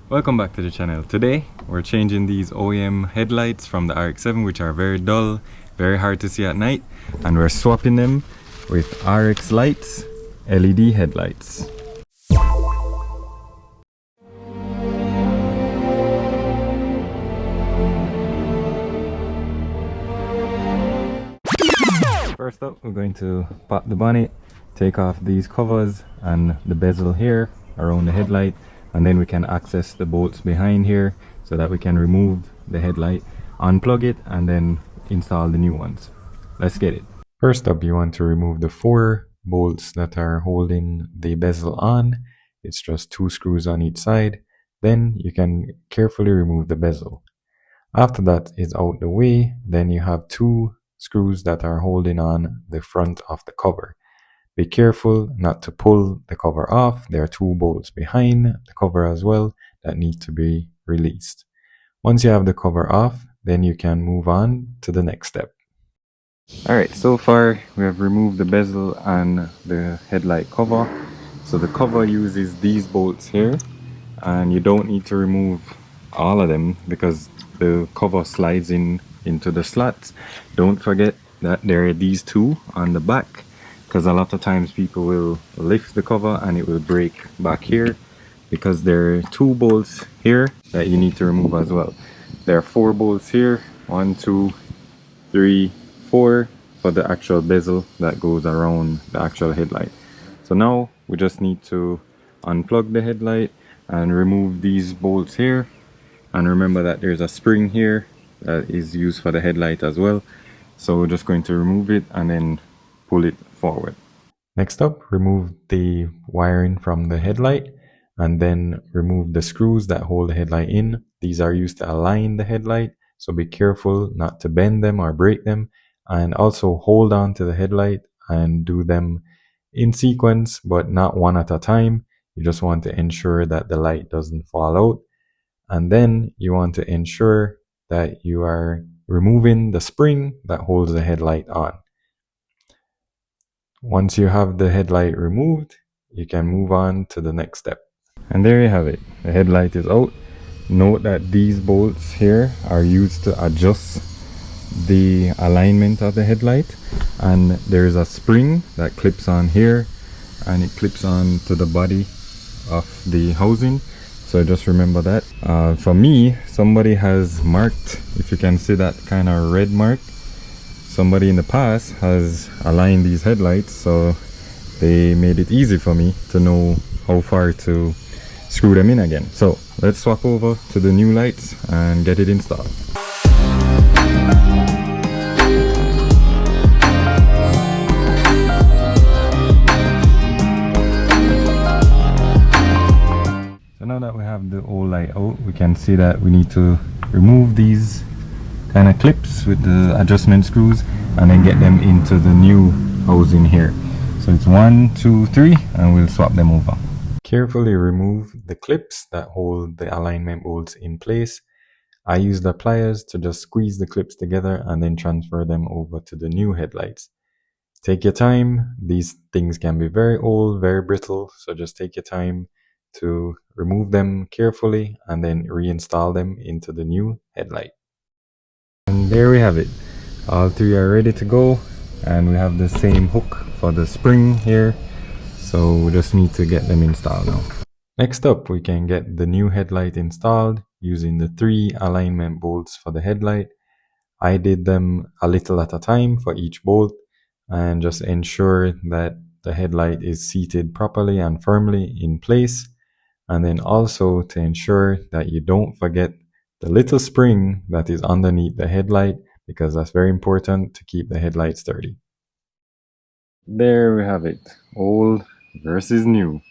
Welcome back to the channel. Today we're changing these OEM headlights from the RX7, which are very dull, very hard to see at night, and we're swapping them with RX lights, LED headlights. First up, we're going to pop the bonnet, take off these covers and the bezel here around the headlight, and then we can access the bolts behind here so that we can remove the headlight, unplug it, and then install the new ones. Let's get it. First up, you want to remove the 4 bolts that are holding the bezel on. It's just 2 screws on each side. Then you can carefully remove the bezel. After that is out the way, then you have 2 screws that are holding on the front of the cover. Be careful not to pull the cover off. There are 2 bolts behind the cover as well that need to be released. Once you have the cover off, then you can move on to the next step. Alright, so far we have removed the bezel and the headlight cover. So the cover uses these bolts here, and you don't need to remove all of them because the cover slides into the slots. Don't forget that there are these 2 on the back, because a lot of times people will lift the cover and it will break back here, because there are 2 bolts here that you need to remove as well. There are 4 bolts here, 1, 2, 3, 4 for the actual bezel that goes around the actual headlight. So now we just need to unplug the headlight and remove these bolts here, and remember that there's a spring here that is used for the headlight as well. So we're just going to remove it and then pull it forward. Next up, remove the wiring from the headlight and then remove the screws that hold the headlight in. These are used to align the headlight, so be careful not to bend them or break them, and also hold on to the headlight and do them in sequence but not one at a time. You just want to ensure that the light doesn't fall out, and then you want to ensure that you are removing the spring that holds the headlight on. Once you have the headlight removed, you can move on to the next step. And there you have it. The headlight is out. Note that these bolts here are used to adjust the alignment of the headlight, and there's a spring that clips on here and it clips on to the body of the housing. So just remember that. For me, somebody has marked, if you can see that kind of red mark, somebody in the past has aligned these headlights, so they made it easy for me to know how far to screw them in again. So let's swap over to the new lights and get it installed. So now that we have the old light out, we can see that we need to remove these kind of clips with the adjustment screws and then get them into the new housing here. So it's 1, 2, 3, and we'll swap them over. Carefully remove the clips that hold the alignment bolts in place. I use the pliers to just squeeze the clips together and then transfer them over to the new headlights. Take your time. These things can be very old, very brittle, so just take your time to remove them carefully and then reinstall them into the new headlight. And there we have it. All 3 are ready to go, and we have the same hook for the spring here, so we just need to get them installed now. Next up, we can get the new headlight installed using the 3 alignment bolts for the headlight. I did them a little at a time for each bolt, and just ensure that the headlight is seated properly and firmly in place, and then also to ensure that you don't forget the little spring that is underneath the headlight, because that's very important to keep the headlight sturdy. There we have it, old versus new.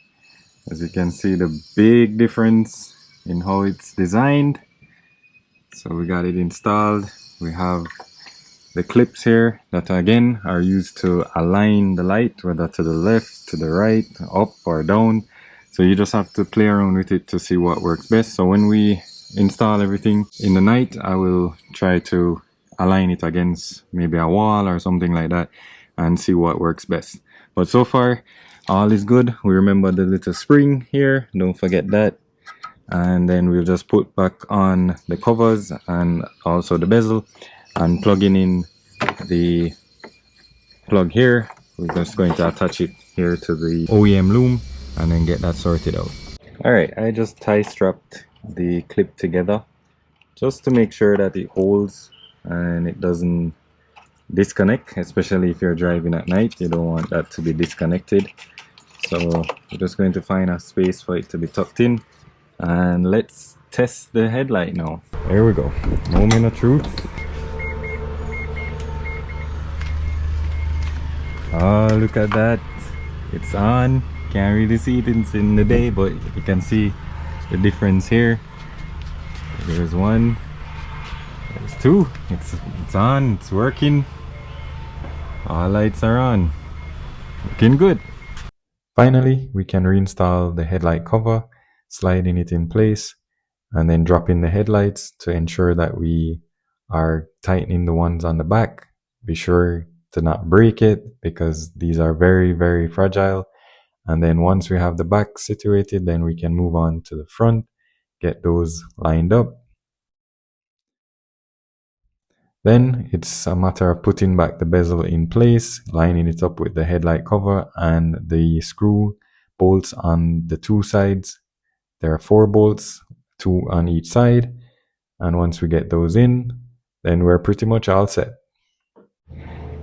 As you can see, the big difference in how it's designed. So we got it installed. We have the clips here that again are used to align the light, whether to the left, to the right, up or down. So you just have to play around with it to see what works best. So when we install everything in the night, I will try to align it against maybe a wall or something like that and see what works best. But so far all is good. We remember the little spring here, don't forget that. and then we'll just put back on the covers and also the bezel, and plugging in the plug here. We're just going to attach it here to the OEM loom and then get that sorted out. Alright, I just tie strapped the clip together just to make sure that it holds and it doesn't disconnect, especially if you're driving at night. You don't want that to be disconnected. So we're just going to find a space for it to be tucked in, and let's test the headlight now. There we go, moment of truth. Oh, look at that, it's on. Can't really see it in the day, but you can see the difference here. There's one, there's two. It's on, it's working. All lights are on, looking good. Finally, we can reinstall the headlight cover, sliding it in place, and then dropping the headlights to ensure that we are tightening the ones on the back. Be sure to not break it because these are very, very fragile. And then once we have the back situated, then we can move on to the front, get those lined up. Then it's a matter of putting back the bezel in place, lining it up with the headlight cover and the screw bolts on the two sides. There are 4 bolts, 2 on each side. And once we get those in, then we're pretty much all set.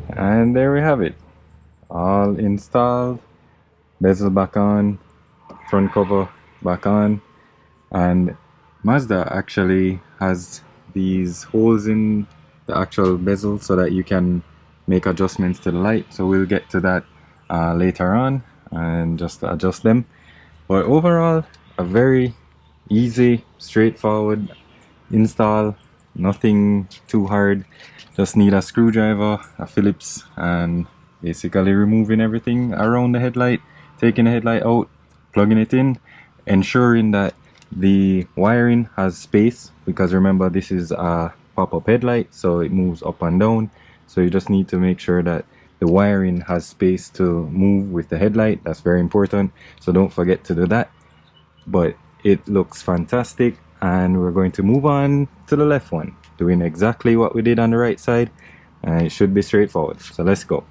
And there we have it, all installed. Bezel back on, front cover back on, and Mazda actually has these holes in the actual bezel so that you can make adjustments to the light. So we'll get to that later on and just adjust them. But overall, a very easy, straightforward install, nothing too hard. Just need a screwdriver, a Phillips, and basically removing everything around the headlight, taking the headlight out, plugging it in, ensuring that the wiring has space, because remember this is a pop-up headlight, so it moves up and down. So you just need to make sure that the wiring has space to move with the headlight. That's very important, so don't forget to do that. But it looks fantastic, and we're going to move on to the left one, doing exactly what we did on the right side, and it should be straightforward. So let's go.